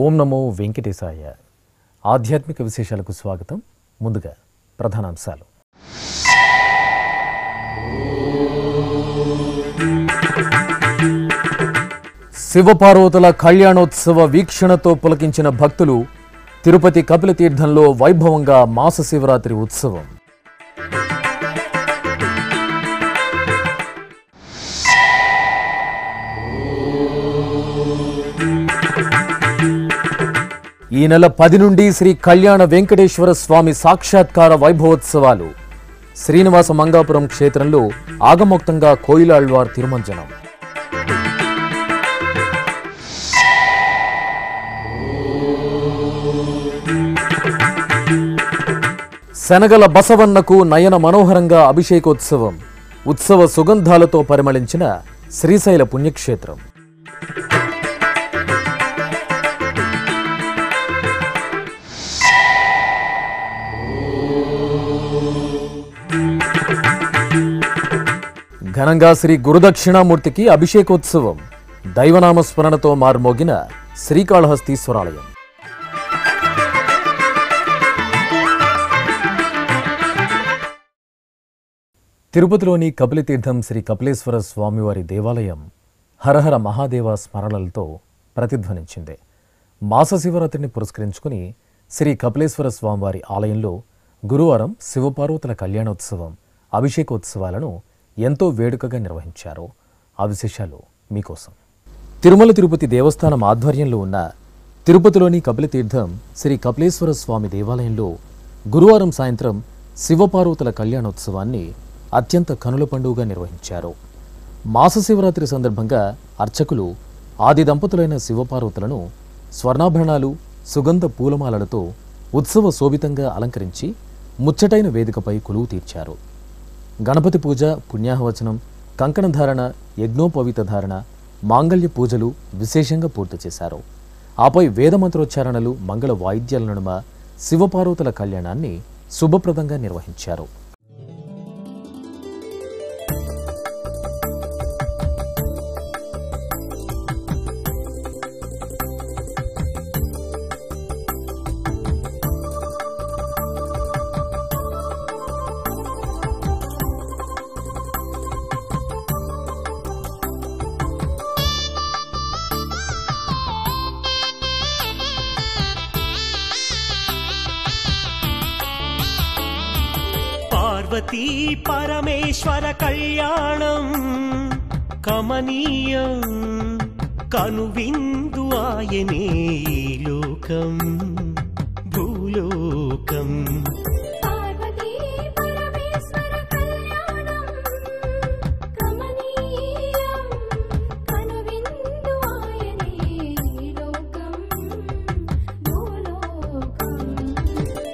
ఓం నమో వెంకటేశాయ. ఆధ్యాత్మిక విశేషాలకు స్వాగతం. ముందుగా ప్రధానాంశాలు. శివపార్వతుల కళ్యాణోత్సవ వీక్షణతో పులకించిన భక్తులు. తిరుపతి కపిలతీర్థంలో వైభవంగా మాస శివరాత్రి ఉత్సవం. ఈ నెల 10 నుండి శ్రీ కళ్యాణ వెంకటేశ్వర స్వామి సాక్షాత్కార వైభవోత్సవాలు. శ్రీనివాస మంగాపురం క్షేత్రంలో ఆగమోక్తంగా కోయిలాళ్వార్ తిరుమంజనం. శనగల బసవన్నకు నయన మనోహరంగా అభిషేకోత్సవం. ఉత్సవ సుగంధాలతో పరిమళించిన శ్రీశైల పుణ్యక్షేత్రం. ఘనంగా శ్రీ గురుదక్షిణామూర్తికి అభిషేకోత్సవం. దైవనామస్మరణతో మార్మోగిన శ్రీకాళహస్తీశ్వరాలయం. తిరుపతిలోని కపిలతీర్థం శ్రీ కపిలేశ్వర స్వామివారి దేవాలయం హరహర మహాదేవ స్మరణలతో ప్రతిధ్వనించింది. మాస శివరాత్రిని పురస్కరించుకుని శ్రీ కపిలేశ్వర స్వామివారి ఆలయంలో గురువారం శివపార్వతుల కళ్యాణోత్సవం, అభిషేకోత్సవాలను ఎంతో వేడుకగా నిర్వహించారు. ఆ విశేషాలు మీకోసం. తిరుమల తిరుపతి దేవస్థానం ఆధ్వర్యంలో ఉన్న తిరుపతిలోని కపిలతీర్థం శ్రీ కపిలేశ్వర స్వామి దేవాలయంలో గురువారం సాయంత్రం శివపార్వతుల కళ్యాణోత్సవాన్ని అత్యంత కనుల పండుగగా నిర్వహించారు. మాస శివరాత్రి సందర్భంగా అర్చకులు ఆది దంపతులైన శివపార్వతులను స్వర్ణాభరణాలు, సుగంధ పూలమాలలతో ఉత్సవ శోభితంగా అలంకరించి ముచ్చటైన వేదికపై కొలువు తీర్చారు. గణపతి పూజ, పుణ్యాహవచనం, కంకణధారణ, యజ్ఞోపవీత ధారణ, మాంగళ్య పూజలు విశేషంగా పూర్తి చేశారు. ఆపై వేదమంత్రోచ్చారణలు, మంగళ వాయిద్యాల నడుమ శివపార్వతుల కళ్యాణాన్ని శుభప్రదంగా నిర్వహించారు. పార్వతీ పరమేశ్వర కళ్యాణం కమనీయం, కనువిందు ఆయనే లోకం భూలోకం.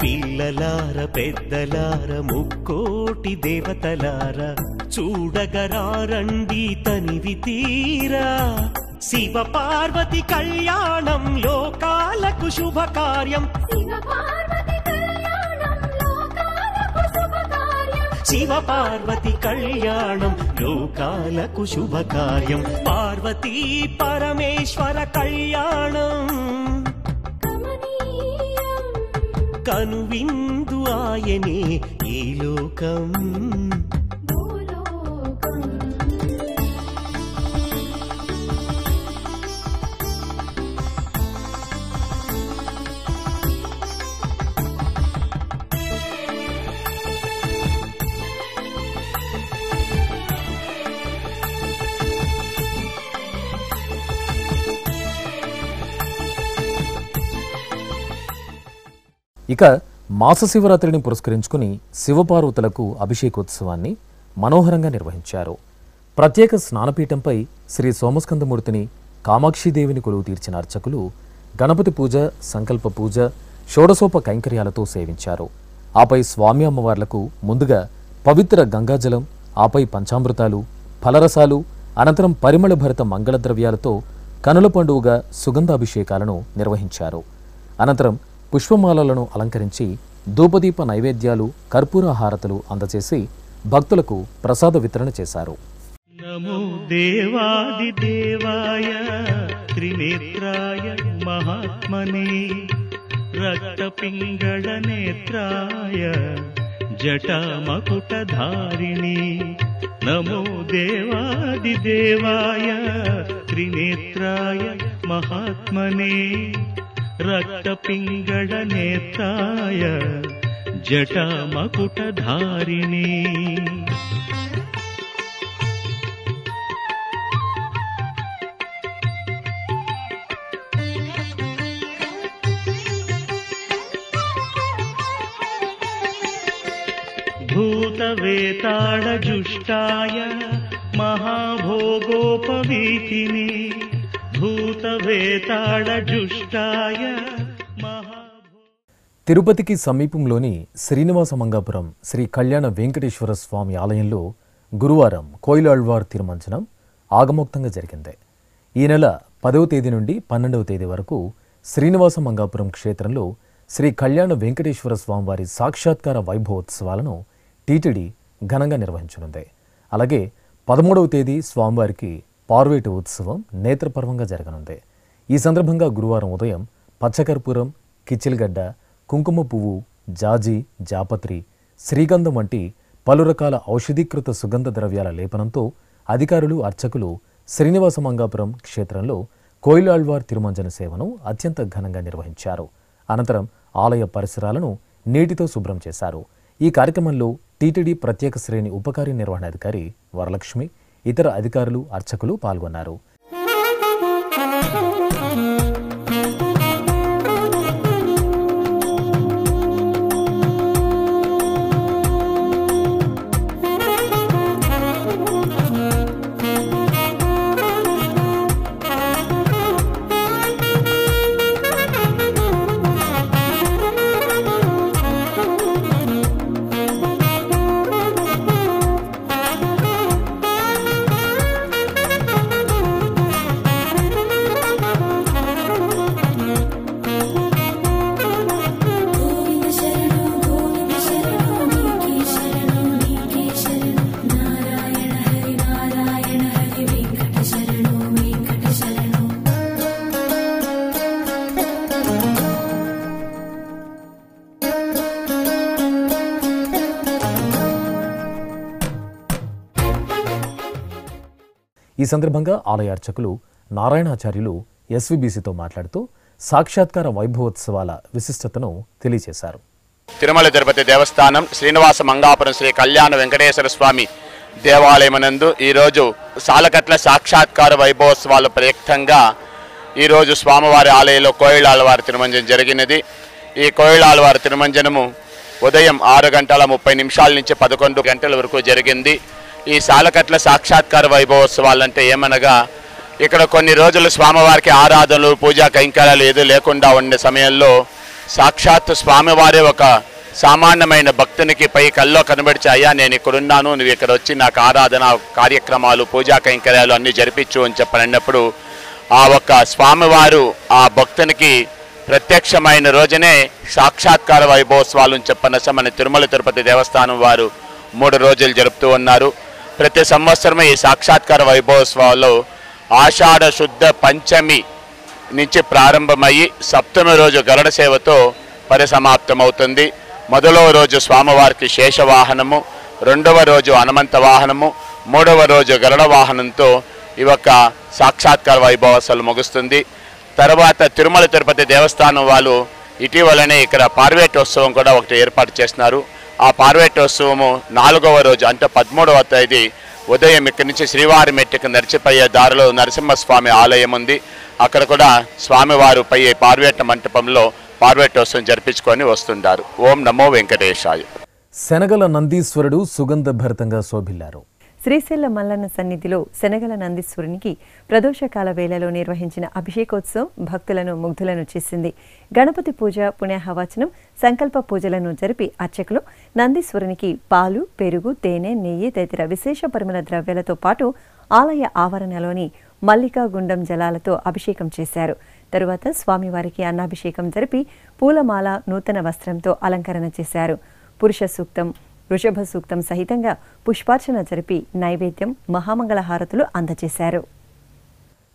పిల్లలార పెద్దలార ముక్కోటి దేవతలార చూడగరారండి తనివి తీరా. శివ పార్వతి కళ్యాణం లోకాలకు శుభకార్యం. శివ పార్వతి కళ్యాణం లోకాలకు శుభకార్యం. పార్వతీ పరమేశ్వర కళ్యాణం కనువిందు ఆయనే ఈ లోకం. ఇక మాస శివరాత్రిని పురస్కరించుకుని శివపార్వతులకు అభిషేకోత్సవాన్ని మనోహరంగా నిర్వహించారు. ప్రత్యేక స్నానపీఠంపై శ్రీ సోమస్కందమూర్తిని, కామాక్షిదేవిని కొలువు తీర్చిన అర్చకులు గణపతి పూజ, సంకల్ప పూజ, షోడశోప కైంకర్యాలతో సేవించారు. ఆపై స్వామి అమ్మవార్లకు ముందుగా పవిత్ర గంగాజలం, ఆపై పంచామృతాలు, ఫలరసాలు, అనంతరం పరిమళ భరిత మంగళ ద్రవ్యాలతో కనుల పండుగగా సుగంధాభిషేకాలను నిర్వహించారు. అనంతరం పుష్పమాలలను అలంకరించి ధూపదీప నైవేద్యాలు, కర్పూర హారతులు అందజేసి భక్తులకు ప్రసాద వితరణ చేశారు. నమో దేవాదిదేవాయ త్రినేత్రాయ మహాత్మనే రక్తపింగళ నేత్రాయ జటామకుటధారిణి. నమో దేవాదిదేవాయ త్రినేత్రాయ మహాత్మనే రక్తపింగళ నేత్రాయ జటామకుటధారిణి. భూతవేతాళజుష్టాయ మహాభోగోపవీతిని. భూతవేతాళజుష్టాయ తిరుపతికి సమీపంలోని శ్రీనివాస మంగాపురం శ్రీ కళ్యాణ వెంకటేశ్వర స్వామి ఆలయంలో గురువారం కోయిలాళ్వార్ తిరుమంజనం ఆగమోక్తంగా జరిగింది. ఈ నెల 10వ తేదీ నుండి 12వ తేదీ వరకు శ్రీనివాస మంగాపురం క్షేత్రంలో శ్రీ కళ్యాణ వెంకటేశ్వర స్వామివారి సాక్షాత్కార వైభవోత్సవాలను టీటీడీ ఘనంగా నిర్వహించనుంది. అలాగే 13వ తేదీ స్వామివారికి పార్వేట ఉత్సవం నేత్రపర్వంగా జరగనుంది. ఈ సందర్భంగా గురువారం ఉదయం పచ్చకర్పూరం, కిచిల్గడ్డ, కుంకుమ పువ్వు, జాజి, జాపత్రి, శ్రీగంధం వంటి పలు రకాల ఔషధీకృత సుగంధ ద్రవ్యాల లేపనంతో అధికారులు, అర్చకులు శ్రీనివాస మంగాపురం క్షేత్రంలో కోయిలాళ్వార్ తిరుమంజన సేవను అత్యంత ఘనంగా నిర్వహించారు. అనంతరం ఆలయ పరిసరాలను నీటితో శుభ్రం చేశారు. ఈ కార్యక్రమంలో టీటీడీ ప్రత్యేక శ్రేణి ఉప కార్యనిర్వహణాధికారి వరలక్ష్మి, ఇతర అధికారులు, అర్చకులు పాల్గొన్నారు. ఈ సందర్భంగా ఆలయ అర్చకులు నారాయణాచార్యులు ఎస్వీబీసీతో మాట్లాడుతూ సాక్షాత్కార వైభవోత్సవాల విశిష్టతను తెలియజేశారు. తిరుమల తిరుపతి దేవస్థానం శ్రీనివాస మంగాపురం శ్రీ కళ్యాణ వెంకటేశ్వర స్వామి దేవాలయమునందు ఈరోజు సాలకట్ల సాక్షాత్కార వైభవోత్సవాల ప్రయుక్తంగా ఈరోజు స్వామివారి ఆలయంలో కోయిలాళ్వారి తిరుమంజనం జరిగినది. ఈ కోయిలాళ్వారి తిరుమంజనము ఉదయం 6:30 నుంచి 11 గంటల వరకు జరిగింది. ఈ సాలకట్ల సాక్షాత్కార వైభవోత్సవాలంటే ఏమనగా ఇక్కడ కొన్ని రోజులు స్వామివారికి ఆరాధనలు, పూజా కైంకర్యాలు ఏదో లేకుండా ఉండే సమయంలో సాక్షాత్ స్వామివారి ఒక సామాన్యమైన భక్తునికి పై కల్లో కనబడిచి, అయ్యా నేను ఇక్కడున్నాను, నువ్వు ఇక్కడ వచ్చి నాకు ఆరాధన కార్యక్రమాలు, పూజా కైంకర్యాలు అన్నీ జరిపించు అని చెప్పనప్పుడు ఆ ఒక్క స్వామివారు ఆ భక్తునికి ప్రత్యక్షమైన రోజునే సాక్షాత్కార వైభవోత్సవాలను చెప్పనస మన తిరుమల తిరుపతి దేవస్థానం వారు 3 రోజులు జరుపుతూ ఉన్నారు. ప్రతి సంవత్సరం ఈ సాక్షాత్కార వైభవోత్సవాల్లో ఆషాఢ శుద్ధ పంచమి నుంచి ప్రారంభమయ్యి 7వ రోజు గరుడ సేవతో పరిసమాప్తమవుతుంది. మొదలవ రోజు స్వామివారికి శేషవాహనము, 2వ రోజు హనుమంత వాహనము, 3వ రోజు గరుడ వాహనంతో ఈ యొక్క సాక్షాత్కార వైభవోత్సవాలు ముగుస్తుంది. తర్వాత తిరుమల తిరుపతి దేవస్థానం వాళ్ళు ఇటీవలనే ఇక్కడ పార్వేటోత్సవం కూడా ఒకటి ఏర్పాటు చేస్తున్నారు. ఆ పార్వేటోత్సవము 4వ రోజు అంటే 13వ తేదీ ఉదయం ఇక్కడి నుంచి శ్రీవారి మెట్టుకు నడిచిపోయే దారిలో నరసింహస్వామి ఆలయం ఉంది. అక్కడ కూడా స్వామివారు పై పార్వేట మంటపంలో పార్వేటోత్సవం జరిపించుకొని వస్తుంటారు. ఓం నమో వెంకటేశాయ. శనగల నందీశ్వరుడు సుగంధ భరితంగా శోభిల్లారు. శ్రీశైల మల్లన్న సన్నిధిలో శనగల నందీశ్వరునికి ప్రదోషకాల వేళలో నిర్వహించిన అభిషేకోత్సవం భక్తులను ముగ్ధులను చేసింది. గణపతి పూజ, పుణ్యాహవచనం, సంకల్ప పూజలను జరిపి అర్చకులు నందీశ్వరునికి పాలు, పెరుగు, తేనె, నెయ్యి తదితర విశేష పరిమళ ద్రవ్యాలతో పాటు ఆలయ ఆవరణలోని మల్లికాగుండం జలాలతో అభిషేకం చేశారు. తరువాత స్వామివారికి అన్నాభిషేకం జరిపి పూలమాల నూతన వస్త్రంతో అలంకరణ చేశారు. పురుష సూక్తం, వృషభ సూక్తం సహితంగా పుష్పార్చన జరిపి నైవేద్యం, మహామంగళ హారతులు అందజేశారు.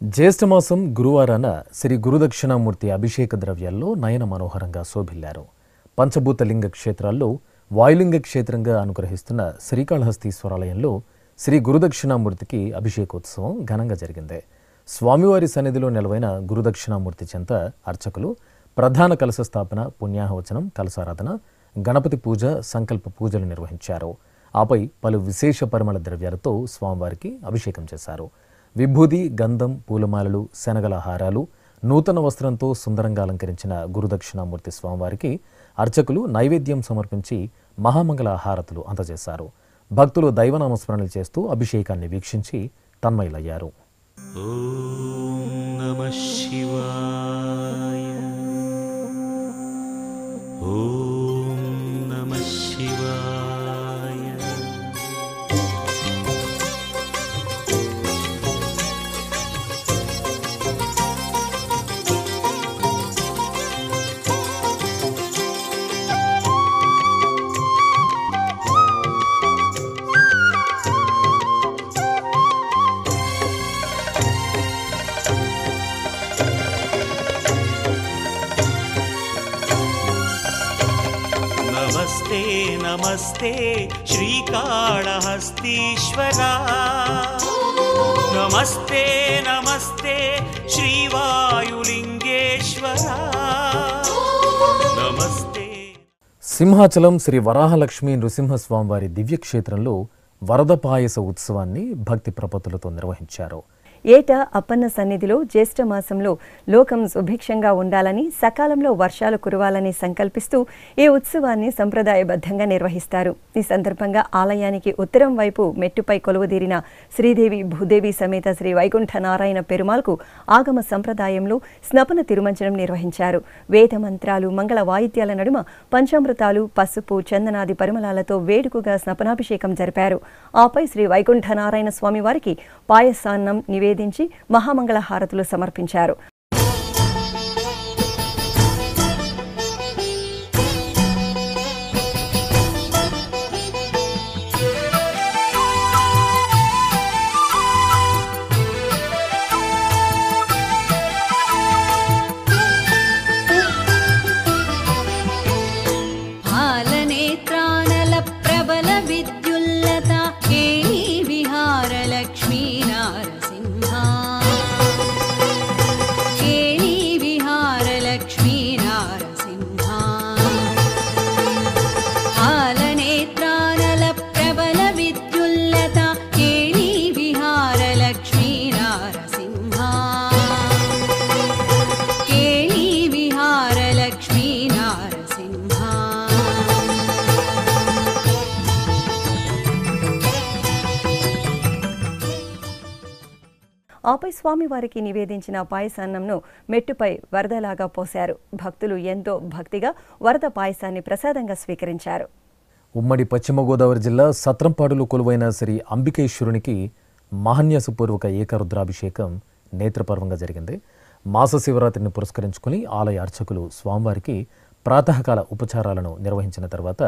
జ్యేష్ఠమాసం గురువారాన శ్రీ గురుదక్షిణామూర్తి అభిషేక ద్రవ్యాల్లో నయన మనోహరంగా శోభిల్లారు. పంచభూతలింగ క్షేత్రాల్లో వాయులింగ క్షేత్రంగా అనుగ్రహిస్తున్న శ్రీకాళహస్తీశ్వరాలయంలో శ్రీ గురుదక్షిణామూర్తికి అభిషేకోత్సవం ఘనంగా జరిగింది. స్వామివారి సన్నిధిలో నెలవైన గురుదక్షిణామూర్తి చెంత అర్చకులు ప్రధాన కలశ స్థాపన, పుణ్యాహవచనం, కలశారాధన, గణపతి పూజ, సంకల్ప పూజలు నిర్వహించారు. ఆపై పలు విశేష పరిమళ ద్రవ్యాలతో స్వామివారికి అభిషేకం చేశారు. విభూది, గంధం, పూలమాలలు, శనగల హారాలు, నూతన వస్త్రంతో సుందరంగా అలంకరించిన గురుదక్షిణామూర్తి స్వామివారికి అర్చకులు నైవేద్యం సమర్పించి మహామంగళ హారతులు అందజేశారు. భక్తులు దైవనామస్మరణలు చేస్తూ అభిషేకాన్ని వీక్షించి తన్మయులయ్యారు. ఓం నమః శివాయ. ఓం నమః శివాయ. నమస్తే నమస్తే శ్రీకాళహస్తీశ్వరా. నమస్తే నమస్తే శ్రీవాయులింగేశ్వరా. నమస్తే. సింహాచలం శ్రీ వరాహలక్ష్మీ నృసింహస్వామివారి దివ్యక్షేత్రంలో వరద పాయస ఉత్సవాన్ని భక్తి ప్రపత్తులతో నిర్వహించారు. ఏటా అప్పన్న సన్నిధిలో జ్యేష్ఠ మాసంలో లోకం సుభిక్షంగా ఉండాలని, సకాలంలో వర్షాలు కురవాలని సంకల్పిస్తూ ఈ ఉత్సవాన్ని సంప్రదాయబద్ధంగా నిర్వహిస్తారు. ఈ సందర్భంగా ఆలయానికి ఉత్తరం వైపు మెట్టుపై కొలువుదీరిన శ్రీదేవి భూదేవి సమేత శ్రీ వైకుంఠ నారాయణ పెరుమాళ్కు ఆగమ సంప్రదాయంలో స్నపన తిరుమంజనం నిర్వహించారు. వేద మంత్రాలు, మంగళ వాయిద్యాల నడుమ పంచామృతాలు, పసుపు, చందనాది పరిమళాలతో వేడుకగా స్నపనాభిషేకం జరిపారు. ఆపై శ్రీ వైకుంఠ నారాయణ స్వామి వారికి పాయసాన్నం నివేదించి మహామంగళ హారతులు సమర్పించారు. ఆపై స్వామివారికి నివేదించిన పాయసాన్నంను మెట్టుపై వరదలాగా పోశారు. భక్తులు ఎంతో భక్తిగా వరద పాయసాన్ని ప్రసాదంగా స్వీకరించారు. ఉమ్మడి పశ్చిమ గోదావరి జిల్లా సత్రంపాడులో కొలువైన శ్రీ అంబికేశ్వరునికి మహాన్యాసపూర్వక ఏకరుద్రాభిషేకం నేత్రపర్వంగా జరిగింది. మాస శివరాత్రిని పురస్కరించుకుని ఆలయ అర్చకులు స్వామివారికి ప్రాతకాల ఉపచారాలను నిర్వహించిన తర్వాత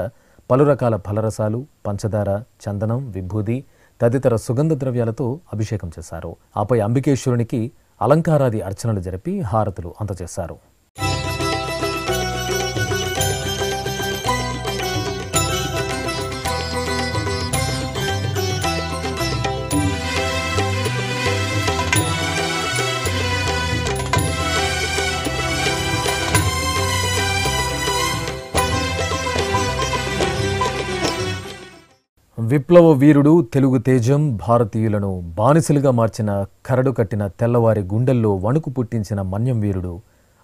పలు రకాల ఫలరసాలు, పంచదార, చందనం, విభూది తదితర సుగంధ ద్రవ్యాలతో అభిషేకం చేశారు. ఆపై అంబికేశ్వరునికి అలంకారాది అర్చనలు జరిపి హారతులు అందజేశారు. విప్లవ వీరుడు, తెలుగు తేజం, భారతీయులను బానిసలుగా మార్చిన, కరడు కట్టిన తెల్లవారి గుండెల్లో వణుకు పుట్టించిన మన్యం వీరుడు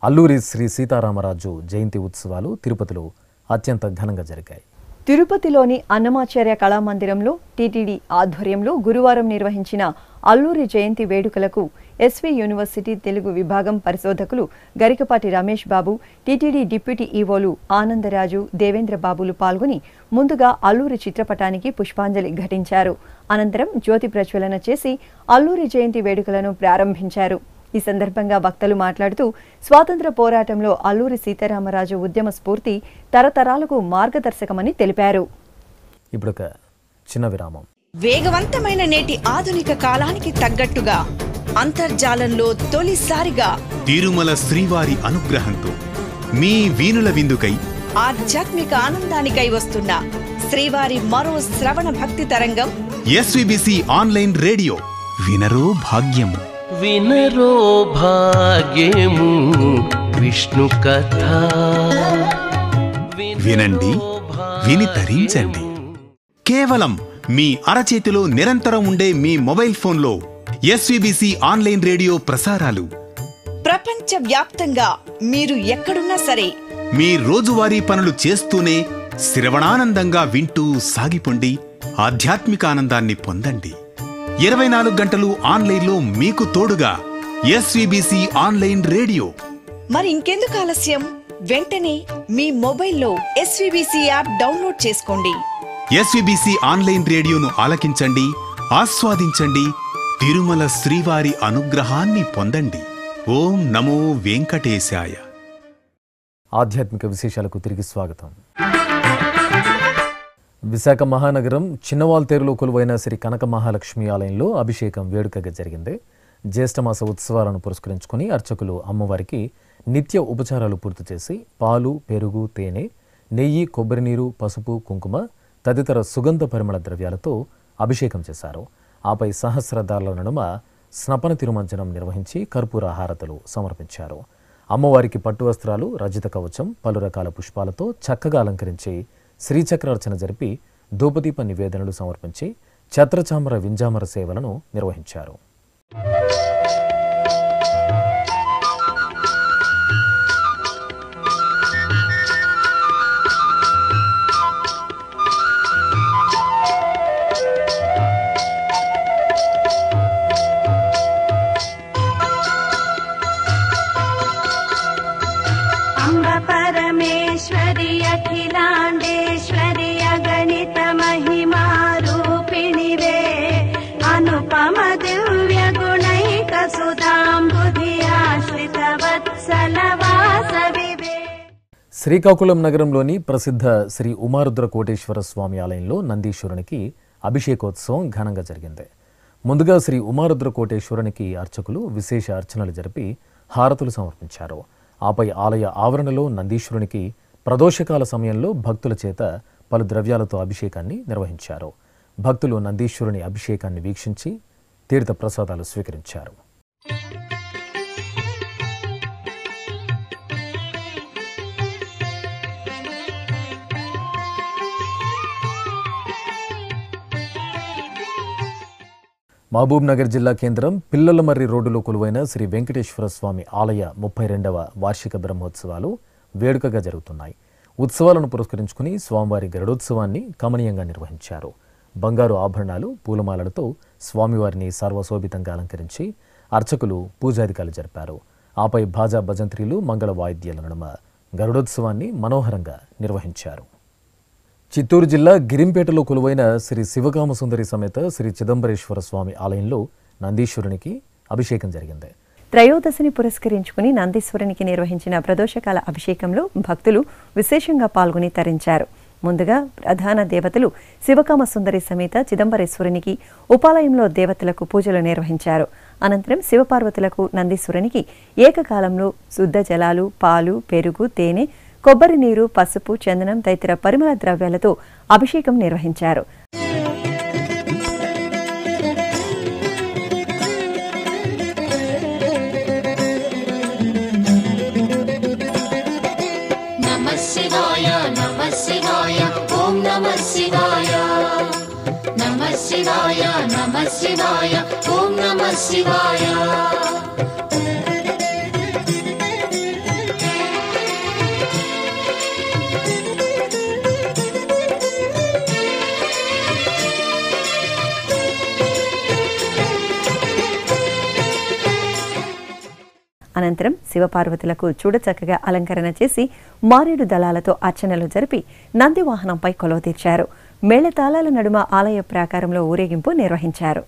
అల్లూరి శ్రీ సీతారామరాజు జయంతి ఉత్సవాలు తిరుపతిలో అత్యంత ఘనంగా జరిగాయి. తిరుపతిలోని అన్నమాచార్య కళామందిరంలో టీటీడీ ఆధ్వర్యంలో గురువారం నిర్వహించిన అల్లూరి జయంతి వేడుకలకు ఎస్వి యూనివర్సిటీ తెలుగు విభాగం పరిశోధకులు గరికపాటి రమేష్ బాబు, టీటీడీ డిప్యూటీ ఈవోలు ఆనందరాజు, దేవేంద్ర బాబులు పాల్గొని ముందుగా అల్లూరి చిత్రపటానికి పుష్పాంజలి ఘటించారు. అనంతరం జ్యోతి ప్రజ్వలన చేసి అల్లూరి జయంతి వేడుకలను ప్రారంభించారు. ఈ సందర్భంగా వక్తలు మాట్లాడుతూ స్వాతంత్ర పోరాటంలో అల్లూరి సీతారామరాజు ఉద్యమ స్ఫూర్తి తరతరాలకు మార్గదర్శకమని తెలిపారు. ఇప్పుడొక చిన్న విరామం. వేగవంతమైన నేటి ఆధునిక కాలానికి తగ్గట్టుగా అంతర్జాలంలో తొలిసారిగా తిరుమల శ్రీవారి అనుగ్రహంతో మీ వీణుల విందుకై ఆధ్యాత్మిక ఆనందానికై వస్తున్న శ్రీవారి మరో శ్రవణ భక్తి తరంగం ఎస్విబిసి ఆన్లైన్ రేడియో. వినరో భాగ్యము, వినరో భాగ్యము విష్ణు కథ. వినండి, విని తరించండి. కేవలం మీ అరచేతిలో నిరంతరం ఉండే మీ మొబైల్ ఫోన్లో ఎస్విబిసి ఆన్లైన్ రేడియో ప్రసారాలు ప్రపంచ వ్యాప్తంగా మీరు ఎక్కడున్నా సరే మీ రోజువారీ పనులు చేస్తూనే శ్రవణానందంగా వింటూ సాగిపోండి, ఆధ్యాత్మిక ఆనందాన్ని పొందండి. 24 గంటలు ఆన్లైన్లో మీకు తోడుగా ఎస్విబిసి ఆన్లైన్ రేడియో. మరి ఇంకెందుకు ఆలస్యం? వెంటనే మీ మొబైల్లో ఎస్విబిసి యాప్ డౌన్లోడ్ చేసుకోండి. ఎస్విబిసి ఆన్లైన్ రేడియోను ఆలకించండి, ఆస్వాదించండి, తిరుమల శ్రీవారి అనుగ్రహాన్ని పొందండి. ఓం నమో వెంకటేశాయ. ఆధ్యాత్మిక విశేషాలకు తిరిగి స్వాగతం. విశాఖ మహానగరం చిన్నవాల్తేరులో కొలువైన శ్రీ కనక మహాలక్ష్మి ఆలయంలో అభిషేకం వేడుకగా జరిగింది. జ్యేష్ఠమాస ఉత్సవాలను పురస్కరించుకుని అర్చకులు అమ్మవారికి నిత్య ఉపచారాలు పూర్తి చేసి పాలు, పెరుగు, తేనె, నెయ్యి, కొబ్బరి నీరు, పసుపు, కుంకుమ తదితర సుగంధ పరిమళ ద్రవ్యాలతో అభిషేకం చేశారు. ఆపై సహస్రదారుల నడుమ స్నపన తిరుమంజనం నిర్వహించి కర్పూర హారతులు సమర్పించారు. అమ్మవారికి పట్టు వస్త్రాలు, రజిత కవచం, పలు రకాల పుష్పాలతో చక్కగా అలంకరించి శ్రీచక్రార్చన జరిపి ధూపదీప నివేదనలు సమర్పించి ఛత్రచామర వింజామర సేవలను నిర్వహించారు. परमेश्वरि अखिलाण्डेश्वरि अगणित महिमा रूपिणि वे अनुपम दिव्य गुणैक सुधाम्बुधि आश्रित वत्सल वासवि वे. శ్రీకాకుళం నగరంలోని ప్రసిద్ధ శ్రీ ఉమారుద్ర కోటేశ్వర స్వామి ఆలయంలో నందీశ్వరునికి అభిషేకోత్సవం ఘనంగా జరిగింది. ముందుగా శ్రీ ఉమారుద్ర కోటేశ్వరునికి అర్చకులు విశేష అర్చనలు జరిపి హారతులు సమర్పించారు. ఆపై ఆలయ ఆవరణలో నందీశ్వరునికి ప్రదోషకాల సమయంలో భక్తుల చేత పలు ద్రవ్యాలతో అభిషేకాన్ని నిర్వహించారు. భక్తులు నందీశ్వరుని అభిషేకాన్ని వీక్షించి తీర్థ ప్రసాదాలు స్వీకరించారు. మహబూబ్ నగర్ జిల్లా కేంద్రం పిల్లలమర్రి రోడ్డులో కొలువైన శ్రీ వెంకటేశ్వర స్వామి ఆలయ 32వ వార్షిక బ్రహ్మోత్సవాలు వేడుకగా జరుగుతున్నాయి. ఉత్సవాలను పురస్కరించుకుని స్వామివారి గరుడోత్సవాన్ని కమనీయంగా నిర్వహించారు. బంగారు ఆభరణాలు, పూలమాలలతో స్వామివారిని సర్వశోభితంగా అలంకరించి అర్చకులు పూజాధికారులు జరిపారు. ఆపై భాజా భజంత్రీలు, మంగళ వాయిద్యాల నడుమ గరుడోత్సవాన్ని మనోహరంగా నిర్వహించారు. చిత్తూరు జిల్లా గిరింపేటలో కొలువైన శ్రీ శివకామసుందరి సమేత శ్రీ చిదంబరేశ్వర స్వామి ఆలయంలో నందీశ్వరునికి అభిషేకం జరిగింది. త్రయోదశిని పురస్కరించుకుని నందీశ్వరునికి నిర్వహించిన ప్రదోషకాల అభిషేకంలో భక్తులు విశేషంగా పాల్గొని తరించారు. ముందుగా ప్రధాన దేవతలు శివకామసుందరి సమేత చిదంబరేశ్వరునికి ఉపాలయంలో దేవతలకు పూజలు నిర్వహించారు. అనంతరం శివపార్వతులకు నందీశ్వరునికి ఏకకాలంలో శుద్ధ జలాలు, పాలు, పెరుగు, తేనె, కొబ్బరి నీరు, పసుపు, చందనం తదితర పరిమళ ద్రవ్యాలతో అభిషేకం నిర్వహించారు. అనంతరం శివపార్వతులకు చూడచక్కగా అలంకరణ చేసి మారేడు దళాలతో అర్చనలు జరిపి నంది వాహనంపై కొలువ తీర్చారు. మేళతాళాల నడుమ ఆలయ ప్రాకారంలో ఊరేగింపు నిర్వహించారు.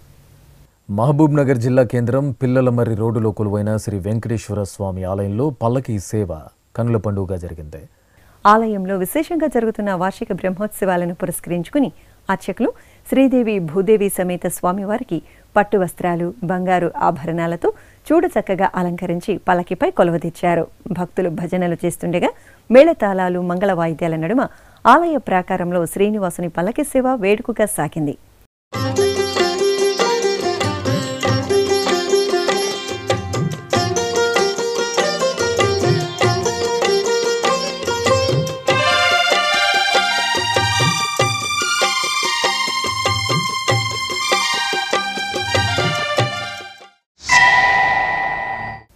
మహబూబ్ నగర్ జిల్లా కేంద్రం పిల్లలమర్రి రోడ్డులో కొలువైన శ్రీ వెంకటేశ్వర స్వామి ఆలయంలో పల్లకి సేవ కనుల పండుగగా జరిగింది. ఆలయంలో విశేషంగా జరుగుతున్న వార్షిక బ్రహ్మోత్సవాలను పురస్కరించుకుని అర్చకులు శ్రీదేవి భూదేవి సమేత స్వామివారికి పట్టు వస్త్రాలు, బంగారు ఆభరణాలతో చూడచక్కగా అలంకరించి పల్లకిపై కొలువదీర్చారు. భక్తులు భజనలు చేస్తుండగా మేళతాళాలు, మంగళ వాయిద్యాల నడుమ ఆలయ ప్రాకారంలో శ్రీనివాసుని పల్లకి సేవ వేడుకగా సాగింది.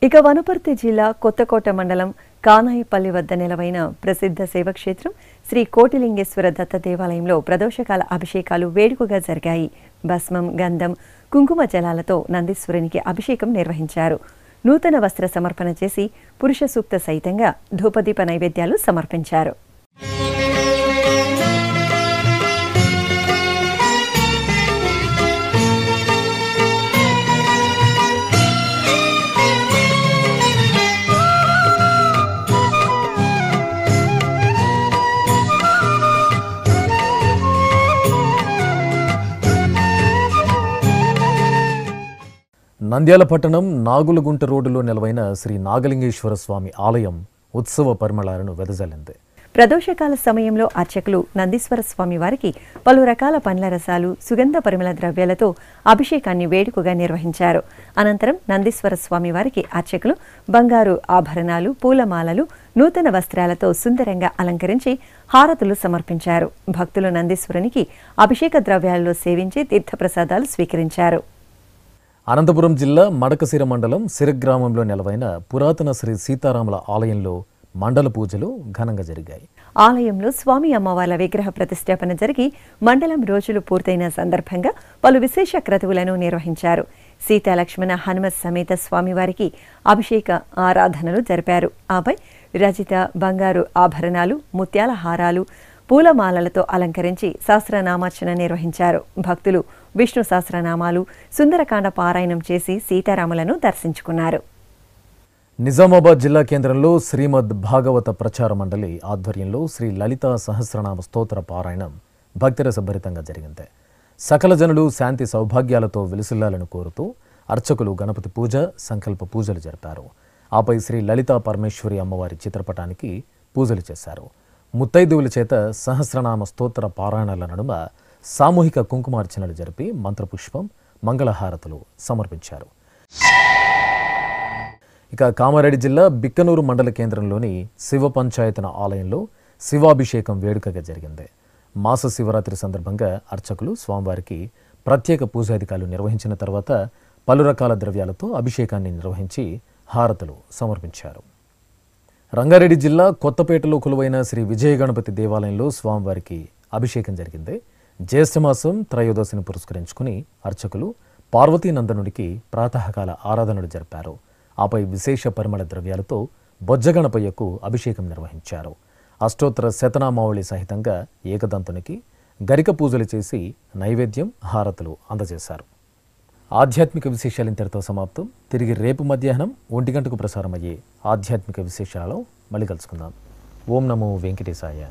ఇక వనపర్తి జిల్లా కొత్తకోట మండలం కానాయిపల్లి వద్ద నెలవైన ప్రసిద్ధ శైవక్షేత్రం శ్రీ కోటిలింగేశ్వర దత్త దేవాలయంలో ప్రదోషకాల అభిషేకాలు వేడుకగా జరిగాయి. భస్మం, గంధం, కుంకుమ జలాలతో నందీశ్వరునికి అభిషేకం నిర్వహించారు. నూతన వస్త్ర సమర్పణ చేసి పురుష సూక్త సహితంగా ధూపదీప నైవేద్యాలు సమర్పించారు. నంద్యాల పట్టణం నాగులగుంట రోడ్డులో నెలవైన శ్రీ నాగలింగేశ్వర స్వామి ఆలయం ఉత్సవ పరిమళాలను వెదజల్లింది. ప్రదోషకాల సమయంలో అర్చకులు నందీశ్వర స్వామి వారికి పలు రకాల పండ్ల రసాలు, సుగంధ పరిమళ ద్రవ్యాలతో అభిషేకాన్ని వేడుకగా నిర్వహించారు. అనంతరం నందీశ్వర స్వామి వారికి అర్చకులు బంగారు ఆభరణాలు, పూలమాలలు, నూతన వస్త్రాలతో సుందరంగా అలంకరించి హారతులు సమర్పించారు. భక్తులు నందీశ్వరునికి అభిషేక ద్రవ్యాలలో సేవించి తీర్థప్రసాదాలు స్వీకరించారు. అనంతపురం జిల్లా మడకశిర మండలం సిరగ్రామంలో నెలవైన పురాతన శ్రీ సీతారాముల ఆలయంలో మండల పూజలు ఘనంగా జరిగాయి. ఆలయంలో స్వామి అమ్మవార్ల విగ్రహ ప్రతిష్టాపన జరిగి మండలం రోజులు పూర్తయిన సందర్భంగా పలు విశేష క్రతువులను నిర్వహించారు. సీతాలక్ష్మణ హనుమత్ సమేత స్వామివారికి అభిషేక ఆరాధనలు జరిపారు. ఆపై రజిత, బంగారు ఆభరణాలు, ముత్యాల హారాలు, పూలమాలలతో అలంకరించి సహస్రనామార్చన నిర్వహించారు. భక్తులు విష్ణు సహస్రనామాలు, సుందరకాండ పారాయణం చేసి సీతారాములను దర్శించుకున్నారు. నిజామాబాద్ జిల్లా కేంద్రంలో శ్రీమద్ భాగవత ప్రచార మండలి ఆధ్వర్యంలో శ్రీ లలితా సహస్రనామ స్తోత్ర పారాయణం భక్తిరసభరితంగా జరిగింది. సకల జనులు శాంతి సౌభాగ్యాలతో విలసిల్లాలను కోరుతూ అర్చకులు గణపతి పూజ, సంకల్ప పూజలు జరిపారు. ఆపై శ్రీ లలితా పరమేశ్వరి అమ్మవారి చిత్రపటానికి పూజలు చేశారు. ముత్తైదువుల చేత సహస్రనామ స్తోత్ర పారాయణాల నడుమ సామూహిక కుంకుమార్చనలు జరిపి మంత్రపుష్పం, మంగళహారతులు సమర్పించారు. ఇక కామారెడ్డి జిల్లా బిక్కనూరు మండల కేంద్రంలోని శివ పంచాయతన ఆలయంలో శివాభిషేకం వేడుకగా జరిగింది. మాస శివరాత్రి సందర్భంగా అర్చకులు స్వామివారికి ప్రత్యేక పూజాధికారులు నిర్వహించిన తర్వాత పలు రకాల ద్రవ్యాలతో అభిషేకాన్ని నిర్వహించి హారతులు సమర్పించారు. రంగారెడ్డి జిల్లా కొత్తపేటలో కొలువైన శ్రీ విజయ గణపతి దేవాలయంలో స్వామివారికి అభిషేకం జరిగింది. జ్యేష్ఠమాసం త్రయోదశిని పురస్కరించుకుని అర్చకులు పార్వతీనందనుడికి ప్రాతకాల ఆరాధనలు జరిపారు. ఆపై విశేష పరిమళ ద్రవ్యాలతో బొజ్జగణపయ్యకు అభిషేకం నిర్వహించారు. అష్టోత్తర శతనామావళి సహితంగా ఏకదంతునికి గరిక పూజలు చేసి నైవేద్యం, హారతులు అందజేశారు. ఆధ్యాత్మిక విశేషాలు ఇంతటితో సమాప్తం. తిరిగి రేపు మధ్యాహ్నం 1 గంటకు ప్రసారమయ్యే ఆధ్యాత్మిక విశేషాలలో మళ్ళీ కలుసుకుందాం. ఓం నమో వెంకటేశాయ.